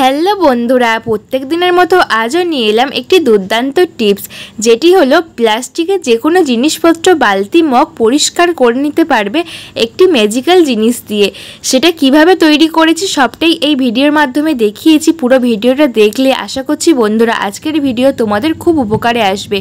Hello বন্ধুরা, প্রত্যেক দিনের মতো আজও নিয়ে এলাম একটি দুর্দান্ত টিপস, যেটি হলো প্লাস্টিকের যে কোনো জিনিসপত্র, বালতি, মগ পরিষ্কার করে নিতে পারবে একটি ম্যাজিক্যাল জিনিস দিয়ে। সেটা কিভাবে তৈরি করেছি সবটাই এই ভিডিওর মাধ্যমে দেখিয়েছি। পুরো ভিডিওটা দেখলে আশা করছি বন্ধুরা আজকের ভিডিও তোমাদের খুব উপকারে আসবে।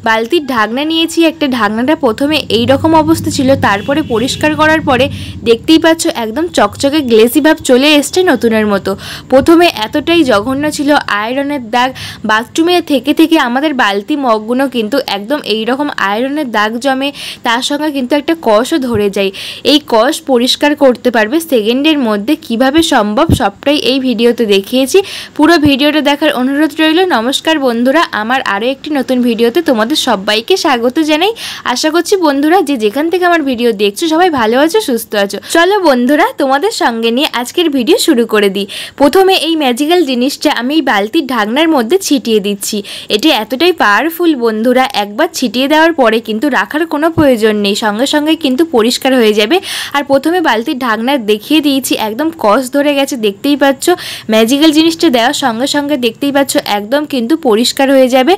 বালতির ঢাকনা নিয়েছি একটা, ঢাকনাটা প্রথমে এই রকম অবস্থা ছিল, তারপরে পরিষ্কার করার পরে দেখতেই পাচ্ছ একদম চকচকে গ্লেসি ভাব চলে এসছে নতুনের মতো। প্রথমে এতটাই জঘন্য ছিল, আয়রনের দাগ, বাথরুমে থেকে থেকে আমাদের বালতি মগগুলো কিন্তু একদম এই রকম আয়রনের দাগ জমে, তার সঙ্গে কিন্তু একটা কষও ধরে যায়। এই কষ পরিষ্কার করতে পারবে সেকেন্ডের মধ্যে। কিভাবে সম্ভব সবটাই এই ভিডিওতে দেখিয়েছি, পুরো ভিডিওটা দেখার অনুরোধ রইল। নমস্কার বন্ধুরা, আমার আরও একটি নতুন ভিডিওতে তোমাদের সবাইকে স্বাগত জানাই। আশা করছি বন্ধুরা যে যেখান থেকে আমার ভিডিও দেখছো সবাই ভালো আছো, সুস্থ আছো। চলো বন্ধুরা তোমাদের সঙ্গে নিয়ে আজকের ভিডিও শুরু করে দিই। প্রথমে এই ম্যাজিক্যাল জিনিসটা আমি এই বালতির ঢাকনার মধ্যে ছিটিয়ে দিচ্ছি। এটি এতটাই পাওয়ারফুল বন্ধুরা, একবার ছিটিয়ে দেওয়ার পরে কিন্তু রাখার কোনো প্রয়োজন নেই, সঙ্গে সঙ্গে কিন্তু পরিষ্কার হয়ে যাবে। আর প্রথমে বালতির ঢাকনা দেখিয়ে দিয়েছি, একদম কষ ধরে গেছে দেখতেই পাচ্ছ। ম্যাজিক্যাল জিনিসটা দেওয়ার সঙ্গে সঙ্গে দেখতেই পাচ্ছ একদম কিন্তু পরিষ্কার হয়ে যাবে।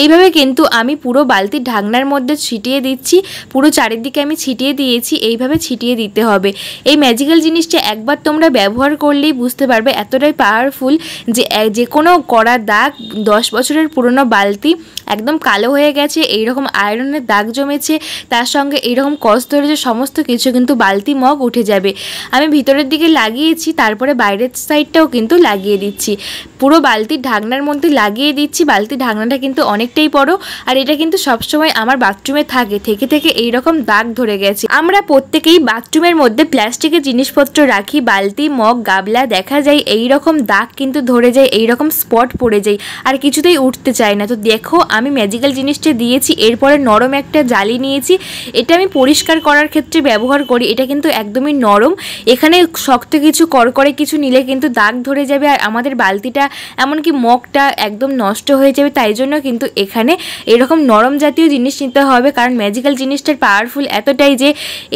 এইভাবে কিন্তু আমি পুরো বালতির ঢাকনার মধ্যে ছিটিয়ে দিচ্ছি, পুরো চারিদিকে আমি ছিটিয়ে দিয়েছি। এইভাবে ছিটিয়ে দিতে হবে। এই ম্যাজিক্যাল জিনিসটা একবার তোমরা ব্যবহার করলেই বুঝতে পারবে এতটাই পাওয়ারফুল যে কোনো কড়া দাগ, 10 বছরের পুরনো বালতি একদম কালো হয়ে গেছে, এইরকম আয়রনের দাগ জমেছে, তার সঙ্গে এইরকম কষ ধরেছে, সমস্ত কিছু কিন্তু বালতি মগ উঠে যাবে। আমি ভিতরের দিকে লাগিয়েছি, তারপরে বাইরের সাইডটাও কিন্তু লাগিয়ে দিচ্ছি। পুরো বালতির ঢাকনার মধ্যে লাগিয়ে দিচ্ছি। বালতির ঢাকনাটা কিন্তু অনেকটাই বড়, আর এটা কিন্তু সবসময় আমার বাথরুমে থেকে থেকে এইরকম দাগ ধরে গেছে। আমরা প্রত্যেকেই বাথরুমের মধ্যে প্লাস্টিকের জিনিসপত্র রাখি, বালতি, মগ, গাবলা, দেখা যায় এইরকম দাগ কিন্তু ধরে যায়, এইরকম স্পট পড়ে যায়, আর কিছুতেই উঠতে চায় না। তো দেখো আমি ম্যাজিক্যাল জিনিসটা দিয়েছি, এরপরে নরম একটা জালি নিয়েছি। এটা আমি পরিষ্কার করার ক্ষেত্রে ব্যবহার করি। এটা কিন্তু একদমই নরম, এখানে শক্ত কিছু করকরে কিছু নিলে কিন্তু দাগ ধরে যাবে, আর আমাদের বালতিটা এমনকি মগটা একদম নষ্ট হয়ে যাবে। তাই জন্য কিন্তু এখানে এরকম নরম জাতীয় জিনিস নিতে হবে, কারণ ম্যাজিক্যাল জিনিসটার পাওয়ারফুল এতটাই যে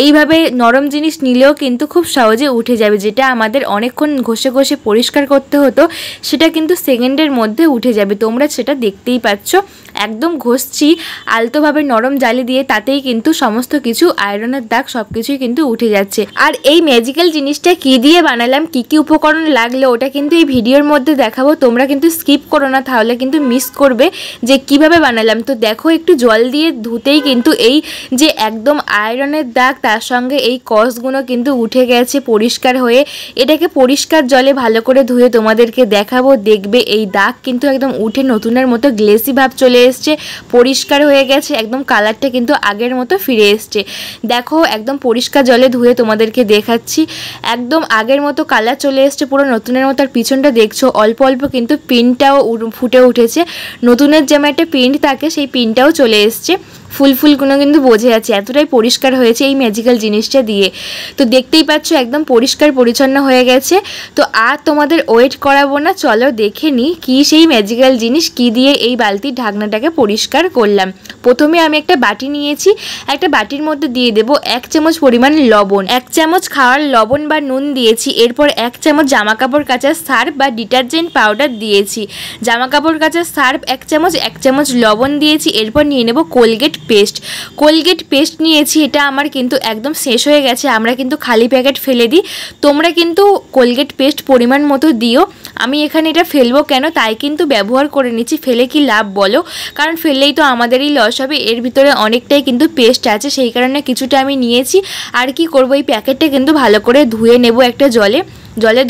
এইভাবে নরম জিনিস নিলেও কিন্তু খুব সহজে উঠে যাবে। যেটা আমাদের অনেকক্ষণ ঘষে ঘষে পরিষ্কার করতে হতো, সেটা কিন্তু সেকেন্ডের মধ্যে উঠে যাবে। তোমরা সেটা দেখতেই পাচ্ছ, একদম ঘষছি আলতোভাবে নরম জালি দিয়ে, তাতেই কিন্তু সমস্ত কিছু আয়রনের দাগ সব কিছুই কিন্তু উঠে যাচ্ছে। আর এই ম্যাজিক্যাল জিনিসটা কি দিয়ে বানালাম, কি কি উপকরণ লাগলো, ওটা কিন্তু এই ভিডিওর মধ্যে দেখাবো। তোমরা কিন্তু স্কিপ করো না, তাহলে কিন্তু মিস করবে যে কিভাবে বানালাম। তো দেখো একটু জল দিয়ে ধুতেই কিন্তু এই যে একদম আয়রনের দাগ, তার সঙ্গে এই কষগুলো কিন্তু উঠে গেছে পরিষ্কার হয়ে। এটাকে পরিষ্কার জলে ভালো করে ধুয়ে তোমাদেরকে দেখাবো। দেখবে এই দাগ কিন্তু একদম উঠে নতুনের মতো গ্লেসি ভাব চলে এসছে, পরিষ্কার হয়ে গেছে, একদম কালারটা কিন্তু আগের মতো ফিরে এসছে। দেখো একদম পরিষ্কার জলে ধুয়ে তোমাদেরকে দেখাচ্ছি, একদম আগের মতো কালার চলে এসছে, পুরো নতুনের মতো। আর পিছনটা দেখছো অল্প অল্প কিন্তু পিনটাও ফুটে উঠেছে, নতুনের যেমন একটা পিন থাকে সেই পিনটাও চলে এসছে, ফুলগুলো কিন্তু বোঝা যাচ্ছে, এতটাই পরিষ্কার হয়েছে এই ম্যাজিক্যাল জিনিসটা দিয়ে। তো দেখতেই পাচ্ছ একদম পরিষ্কার পরিচ্ছন্ন হয়ে গেছে। তো আর তোমাদের ওয়েট করাবো না, চলো দেখে নিই কি সেই ম্যাজিক্যাল জিনিস, কি দিয়ে এই বালতির ঢাকনাটাকে পরিষ্কার করলাম। প্রথমে আমি একটা বাটি নিয়েছি, একটা বাটির মধ্যে দিয়ে দেবো 1 চামচ পরিমাণ লবণ, 1 চামচ খাওয়ার লবণ বা নুন দিয়েছি। এরপর 1 চামচ জামা কাপড় কাচার সার্ফ বা ডিটারজেন্ট পাউডার দিয়েছি। জামা কাপড় কাচার সার্ফ 1 চামচ, 1 চামচ লবণ দিয়েছি। এরপর নিয়ে নেব কোলগেট পেস্ট নিয়েছি। এটা আমার কিন্তু একদম শেষ হয়ে গেছে, আমরা কিন্তু খালি প্যাকেট ফেলে দিই। তোমরা কিন্তু কোলগেট পেস্ট পরিমাণ মতো দিও। আমি এখানে এটা ফেলবো কেন, তাই কিন্তু ব্যবহার করে নিচ্ছি। ফেলে কি লাভ বলো, কারণ ফেললেই তো আমাদেরই লস হবে। এর ভিতরে অনেকটাই কিন্তু পেস্ট আছে, সেই কারণে কিছুটা আমি নিয়েছি। আর কি করবো, এই প্যাকেটটা কিন্তু ভালো করে ধুয়ে নেব একটা জলে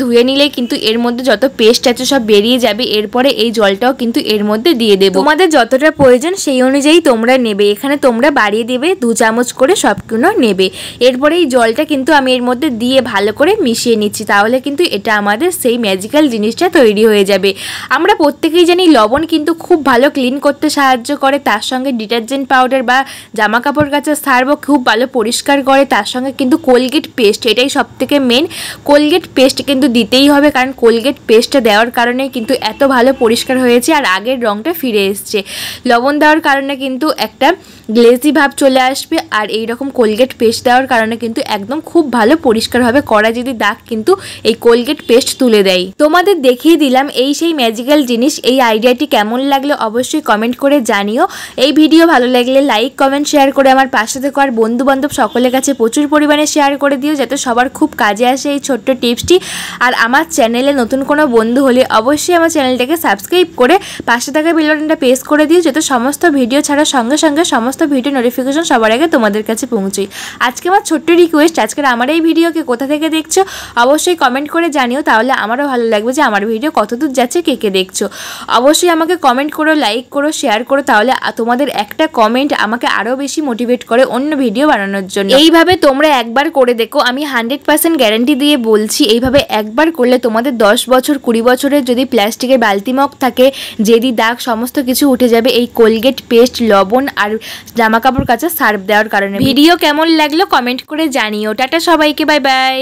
ধুয়ে নিলেই কিন্তু এর মধ্যে যত পেস্ট আছে সব বেরিয়ে যাবে। এরপরে এই জলটাও কিন্তু এর মধ্যে দিয়ে দেবো, তোমাদের যতটা প্রয়োজন সেই অনুযায়ী তোমরা নেবে। এখানে তোমরা বাড়িয়ে দেবে, 2 চামচ করে সবগুলো নেবে। এরপরে এই জলটা কিন্তু আমি এর মধ্যে দিয়ে ভালো করে মিশিয়ে নিচ্ছি, তাহলে কিন্তু এটা আমাদের সেই ম্যাজিক্যাল জিনিসটা তৈরি হয়ে যাবে। আমরা প্রত্যেকেই জানি লবণ কিন্তু খুব ভালো ক্লিন করতে সাহায্য করে, তার সঙ্গে ডিটারজেন্ট পাউডার বা জামা কাপড় কাচার সার্ফও খুব ভালো পরিষ্কার করে, তার সঙ্গে কিন্তু কোলগেট পেস্ট এটাই সব থেকে মেন। কোলগেট পেস্ট পেস্ট কিন্তু দিতেই হবে, কারণ কোলগেট পেস্টটা দেওয়ার কারণে কিন্তু এত ভালো পরিষ্কার হয়েছে আর আগের রঙটা ফিরে এসছে। লবণ দেওয়ার কারণে কিন্তু একটা গ্লেজি ভাব চলে আসবে, আর এই রকম কোলগেট পেস্ট দেওয়ার কারণে কিন্তু একদম খুব ভালো পরিষ্কার হবে। কড়া যদি দাগ কিন্তু এই কোলগেট পেস্ট তুলে দেয়। তোমাদের দেখিয়ে দিলাম এই সেই ম্যাজিক্যাল জিনিস। এই আইডিয়াটি কেমন লাগলো অবশ্যই কমেন্ট করে জানিও। এই ভিডিও ভালো লাগলে লাইক কমেন্ট শেয়ার করে আমার পাশে থেকে আর বন্ধু বান্ধব সকলের কাছে প্রচুর পরিমাণে শেয়ার করে দিও, যাতে সবার খুব কাজে আসে এই ছোট্ট টিপসটি। আর আমার চ্যানেলে নতুন কোনো বন্ধু হলে অবশ্যই আমার চ্যানেলটাকে সাবস্ক্রাইব করে পাশে থাকা বেল বাটনটা প্রেস করে দিও, যাতে সমস্ত ভিডিও ছাড়ার সঙ্গে সঙ্গে সমস্ত ভিডিও নোটিফিকেশন সবার আগে তোমাদের কাছে পৌঁছায়। আজকে আমার ছোট্ট রিকোয়েস্ট, আজকের আমার এই ভিডিওকে কোথা থেকে দেখছো অবশ্যই কমেন্ট করে জানিও, তাহলে আমারও ভালো লাগবে যে আমার ভিডিও কতদূর যাচ্ছে, কে কে দেখছো। অবশ্যই আমাকে কমেন্ট করো, লাইক করো, শেয়ার করো, তাহলে তোমাদের একটা কমেন্ট আমাকে আরও বেশি মোটিভেট করে অন্য ভিডিও বানানোর জন্য। এইভাবে তোমরা একবার করে দেখো, আমি 100% গ্যারান্টি দিয়ে বলছি, এইভাবে একবার করলে তোমাদের 10 বছর 20 বছরের যদি প্লাস্টিকের বালতি মগ থাকে, জেদি দাগ সমস্ত কিছু উঠে যাবে এই কোলগেট পেস্ট, লবণ আর জামা কাপড় কাচা সার্ফ দেওয়ার কারণে। ভিডিও কেমন লাগলো কমেন্ট করে জানিও। টাটা সবাইকে, বাই বাই।